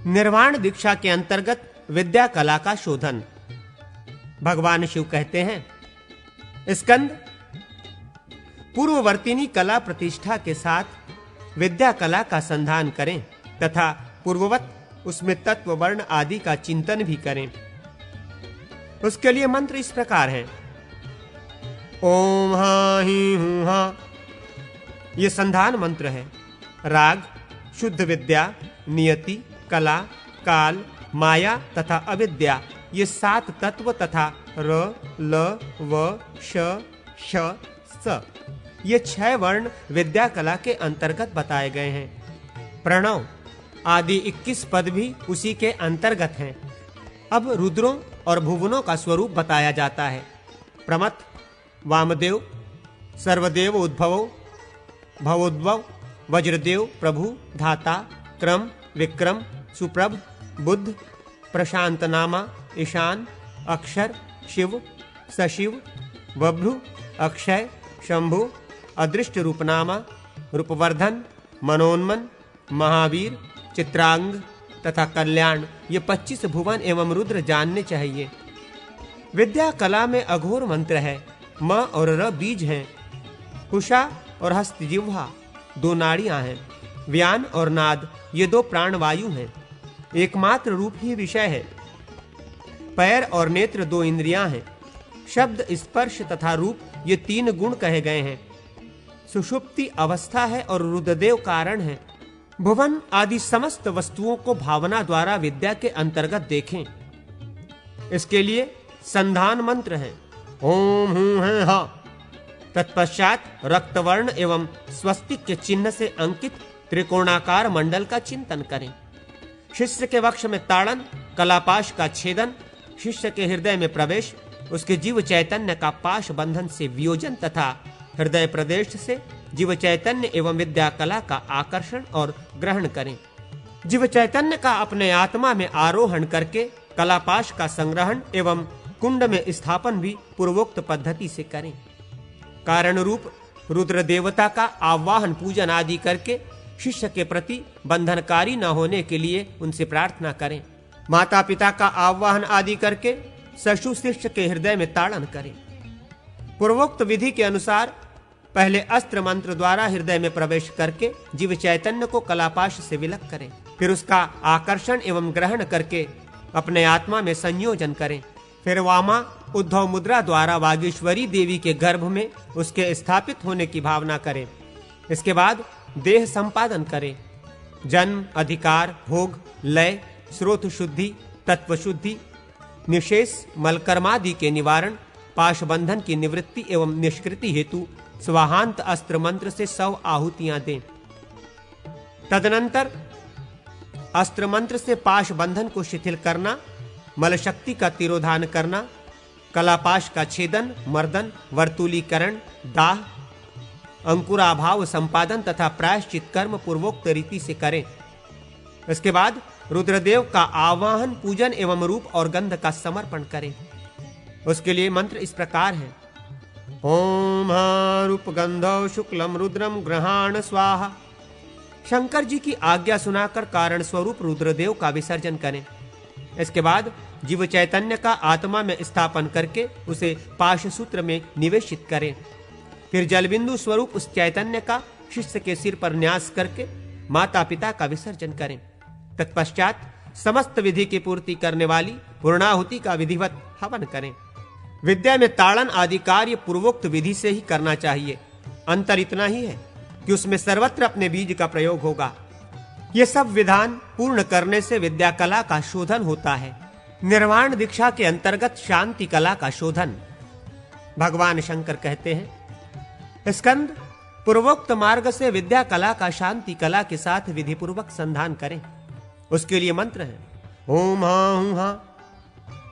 निर्वाण दीक्षा के अंतर्गत विद्या कला का शोधन। भगवान शिव कहते हैं, स्कंद, पूर्ववर्तीनी कला प्रतिष्ठा के साथ विद्या कला का संधान करें तथा पूर्ववत उसमें तत्व वर्ण आदि का चिंतन भी करें। उसके लिए मंत्र इस प्रकार हैं। ओम हा ही हूं हा, ये संधान मंत्र है। राग, शुद्ध विद्या, नियति, कला, काल, माया तथा अविद्या, ये 7 तत्व तथा र, ल, व, श, श, स, ये 6 वर्ण विद्या कला के अंतर्गत बताए गए हैं। प्रणव आदि 21 पद भी उसी के अंतर्गत हैं। अब रुद्रों और भुवनों का स्वरूप बताया जाता है। प्रमथ, वामदेव, सर्वदेव उद्भवो, भवोद्भव, वज्रदेव, प्रभु, धाता, क्रम, विक्रम, सुप्रभ, बुद्ध, प्रशांत नामा, ईशान, अक्षर, शिव, सशिव, बभ्रु, अक्षय, शंभु, अदृष्ट रूपनामा, रूपवर्धन, मनोन्मन, महावीर, चित्रांग तथा कल्याण, ये 25 भुवन एवं रुद्र जानने चाहिए। विद्या कला में अघोर मंत्र है। म और र बीज हैं। कुशा और हस्त जिह्वा 2 नाड़ियां हैं। व्यान और नाद ये 2 प्राणवायु हैं। एकमात्र रूप ही विषय है। पैर और नेत्र 2 इंद्रियां हैं। शब्द, स्पर्श तथा रूप ये 3 गुण कहे गए हैं। सुषुप्ति अवस्था है और रुद्रदेव कारण है। भुवन आदि समस्त वस्तुओं को भावना द्वारा विद्या के अंतर्गत देखें। इसके लिए संधान मंत्र है। ओम हूं है हा। तत्पश्चात रक्तवर्ण एवं स्वस्तिक के चिन्ह से अंकित त्रिकोणाकार मंडल का चिंतन करें। शिष्य के वक्ष में ताड़न, कलापाश का छेदन, शिष्य के हृदय में प्रवेश, उसके जीव चैतन्य का पाश बंधन से वियोजन तथा हृदय प्रदेश से जीव चैतन्य एवं विद्या कला का आकर्षण और ग्रहण करें। जीव चैतन्य का अपने आत्मा में आरोहण करके कलापाश का संग्रहण एवं कुंड में स्थापन भी पूर्वोक्त पद्धति से करें। कारण रूप रुद्र देवता का आवाहन पूजन आदि करके शिष्य के प्रति बंधनकारी न होने के लिए उनसे प्रार्थना करें। माता पिता का आवाहन आदि करके सशु शिष्य के हृदय में ताड़न करें। पूर्वोक्त विधि के अनुसार पहले अस्त्र मंत्र द्वारा हृदय में प्रवेश करके जीव चैतन्य को कलापाश से विलक करें। फिर उसका आकर्षण एवं ग्रहण करके अपने आत्मा में संयोजन करें। फिर वामा उद्धव मुद्रा द्वारा वागीश्वरी देवी के गर्भ में उसके स्थापित होने की भावना करें। इसके बाद देह संपादन करें। जन्म, अधिकार, भोग, लय, स्रोत शुद्धि, तत्व शुद्धि, निशेष, मलकर्मादि के निवारण, पाश बंधन की निवृत्ति एवं निष्कृति हेतु स्वाहांत अस्त्र मंत्र से 100 आहुतियां दें। तदनंतर अस्त्र मंत्र से पाश बंधन को शिथिल करना, मल शक्ति का तिरोधान करना, कलापाश का छेदन, मर्दन, वर्तुलीकरण, दाह, अंकुराभाव संपादन तथा प्रायश्चित कर्म पूर्वोक्त रीति से करें। इसके बाद रुद्रदेव का आवाहन, पूजन एवं रूप और गंध का समर्पण करें। उसके लिए मंत्र इस प्रकार है। ओम हा रूप गंधौ शुक्लम रुद्रम ग्रहाण स्वाहा। शंकर जी की आज्ञा सुनाकर कारण स्वरूप रुद्रदेव का विसर्जन करें। इसके बाद जीव चैतन्य का आत्मा में स्थापन करके उसे पाश सूत्र में निवेशित करें। फिर जलबिंदु स्वरूप उस चैतन्य का शिष्य के सिर पर न्यास करके माता पिता का विसर्जन करें। तत्पश्चात समस्त विधि की पूर्ति करने वाली पूर्णाहुति का विधिवत हवन करें। विद्या में ताड़न आदि कार्य पूर्वोक्त विधि से ही करना चाहिए। अंतर इतना ही है कि उसमें सर्वत्र अपने बीज का प्रयोग होगा। ये सब विधान पूर्ण करने से विद्या कला का शोधन होता है। निर्वाण दीक्षा के अंतर्गत शांति कला का शोधन। भगवान शंकर कहते हैं, स्कंद, पूर्वोक्त मार्ग से विद्या कला का शांति कला के साथ विधि पूर्वक संधान करें। उसके लिए मंत्र है। ओम हा हूं हा।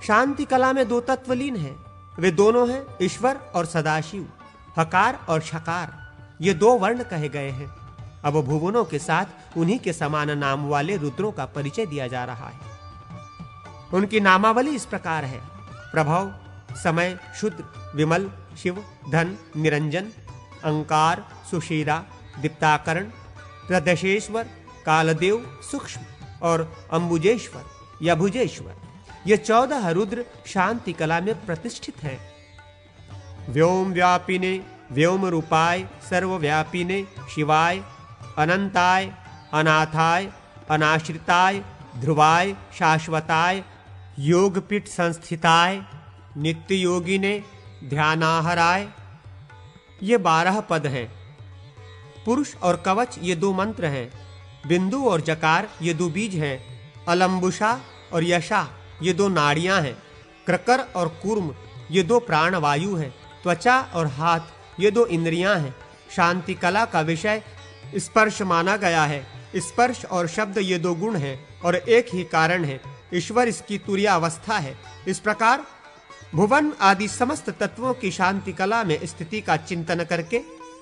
शांति कला में 2 तत्व लीन हैं। वे दोनों हैं ईश्वर और सदाशिव। हकार और शकार ये 2 वर्ण कहे गए हैं। अब भुवनों के साथ उन्हीं के समान नाम वाले रुद्रों का परिचय दिया जा रहा है। उनकी नामावली इस प्रकार है। प्रभव, समय, शुद्ध, विमल, शिव, धन, निरंजन, अंकार, सुशीरा, दीप्ताकरण, प्रदशेश्वर, कालदेव, सूक्ष्म, और अंबुजेश्वर या भुजेश्वर, ये 14 रुद्र शांति कला में प्रतिष्ठित हैं। व्योम व्यापिने व्योम रूपाय सर्वव्यापिने शिवाय अनंताय अनाथाय अनाश्रिताय ध्रुवाय शाश्वताय योगपीठ संस्थिताय नित्य योगिने ध्यानाहराय, ये 12 पद हैं। पुरुष और कवच ये 2 मंत्र हैं। बिंदु और जकार ये 2 बीज हैं। अलंबुषा और यशा ये 2 नाड़ियां हैं। क्रकर और कूर्म ये 2 प्राणवायु हैं। त्वचा और हाथ ये 2 इंद्रियां हैं। शांति कला का विषय स्पर्श माना गया है। स्पर्श और शब्द ये 2 गुण हैं और एक ही कारण है। ईश्वर इसकी तुरीयावस्था है। इस प्रकार भुवन आदि समस्त तत्वों की शांति कला में स्थिति का चिंतन करके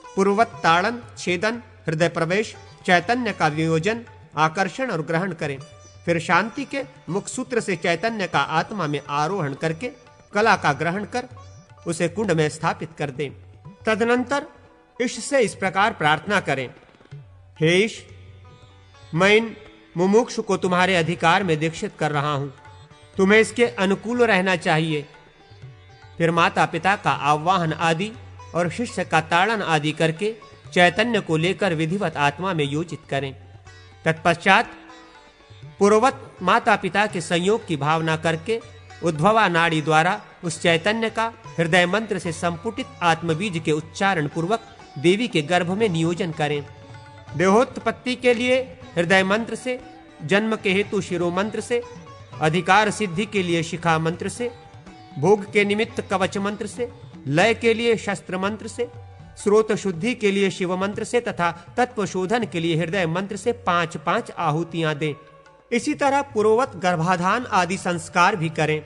पूर्ववत ताड़न, छेदन, हृदय प्रवेश, चैतन्य का वियोजन, आकर्षण और ग्रहण करें। फिर शांति के मुख सूत्र से चैतन्य का आत्मा में आरोहण करके कला का ग्रहण कर उसे कुंड में स्थापित कर दें। तदनंतर ईश से इस प्रकार प्रार्थना करें, हे ईश, मैं इन मुमुक्षु को तुम्हारे अधिकार में दीक्षित कर रहा हूं, तुम्हें इसके अनुकूल रहना चाहिए। फिर माता पिता का आवाहन आदि और शिष्य का ताड़न आदि करके चैतन्य को लेकर विधिवत आत्मा में योजित करें। तत्पश्चात पूर्ववत माता पिता के संयोग की भावना करके उद्भवा नाड़ी द्वारा उस चैतन्य का हृदय मंत्र से संपुटित आत्मबीज के उच्चारण पूर्वक देवी के गर्भ में नियोजन करें। देहोत्पत्ति के लिए हृदय मंत्र से, जन्म के हेतु शिरो मंत्र से, अधिकार सिद्धि के लिए शिखा मंत्र से, भोग के निमित्त कवच मंत्र से, लय के लिए शस्त्र मंत्र से, स्रोत शुद्धि के लिए शिव मंत्र से तथा तत्व शोधन के लिए हृदय मंत्र से 5-5 आहुतियां दें। इसी तरह पूर्ववत गर्भाधान आदि संस्कार भी करें।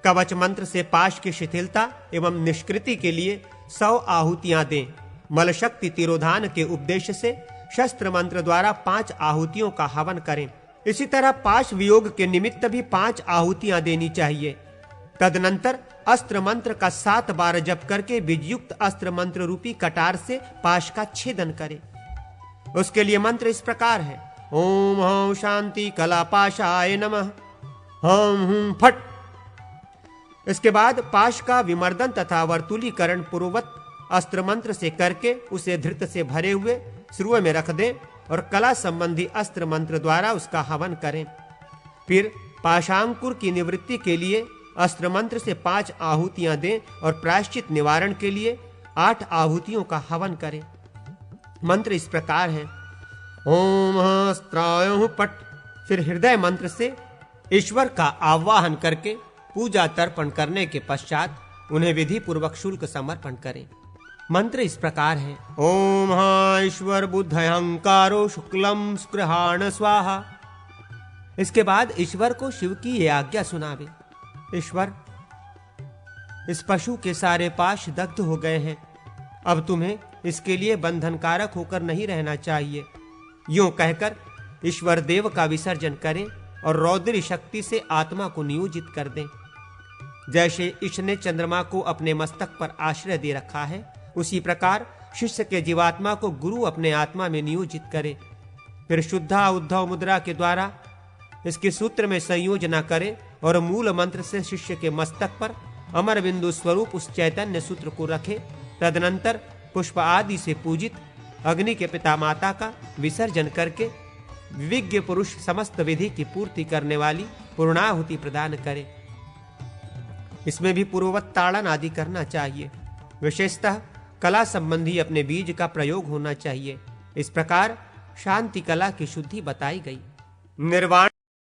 कवच मंत्र से पाश की शिथिलता एवं निष्कृति के लिए 100 आहुतियां दें। मल शक्ति तिरोधान के उपदेश से शस्त्र मंत्र द्वारा 5 आहुतियों का हवन करें। इसी तरह पाश वियोग के निमित्त भी 5 आहुतियां देनी चाहिए। तदनंतर अस्त्र मंत्र का 7 बार जप करके बीजयुक्त अस्त्र मंत्र रूपी कटार से पाश का छेदन करें। उसके लिए मंत्र इस प्रकार है, ओम हं शांति कलापाशाय नमः, हं हुं फट। इसके बाद पाश का विमर्दन तथा वर्तुलीकरण पूर्ववत अस्त्र मंत्र से करके उसे धृत से भरे हुए श्रुव में रख दें और कला संबंधी अस्त्र मंत्र द्वारा उसका हवन करें। फिर पाशांकुर की निवृत्ति के लिए अस्त्र मंत्र से 5 आहुतियां दें और प्रायश्चित निवारण के लिए 8 आहुतियों का हवन करें। मंत्र इस प्रकार है, ओम हस्त्राय पट। फिर हृदय मंत्र से ईश्वर का आवाहन करके पूजा तर्पण करने के पश्चात उन्हें विधि पूर्वक शुल्क समर्पण करें। मंत्र इस प्रकार है, ओम ईश्वर बुद्ध अहंकारो शुक्लम स्पृहाण स्वाहा। इसके बाद ईश्वर को शिव की ये आज्ञा सुनावे, ईश्वर, इस पशु के सारे पाश दग्ध हो गए हैं, अब तुम्हें इसके लिए बंधनकारक होकर नहीं रहना चाहिए। यूं कहकर ईश्वर देव का विसर्जन करें और रौद्री शक्ति से आत्मा को नियोजित कर दें। जैसे ईश ने चंद्रमा को अपने मस्तक पर आश्रय दे रखा है, उसी प्रकार शिष्य के जीवात्मा को गुरु अपने आत्मा में नियोजित करे। फिर शुद्धा उद्धव मुद्रा के द्वारा इसके सूत्र में संयोजना करे और मूल मंत्र से शिष्य के मस्तक पर अमर बिंदु स्वरूप उस चैतन्य सूत्र को रखे। तदनंतर पुष्प आदि से पूजित अग्नि के पिता माता का विसर्जन करके विज्ञ पुरुष समस्त विधि की पूर्ति करने वाली पूर्णाहुति प्रदान करे। इसमें भी पूर्ववत ताड़न आदि करना चाहिए। विशेषतः कला संबंधी अपने बीज का प्रयोग होना चाहिए। इस प्रकार शांति कला की शुद्धि बताई गई। निर्वाण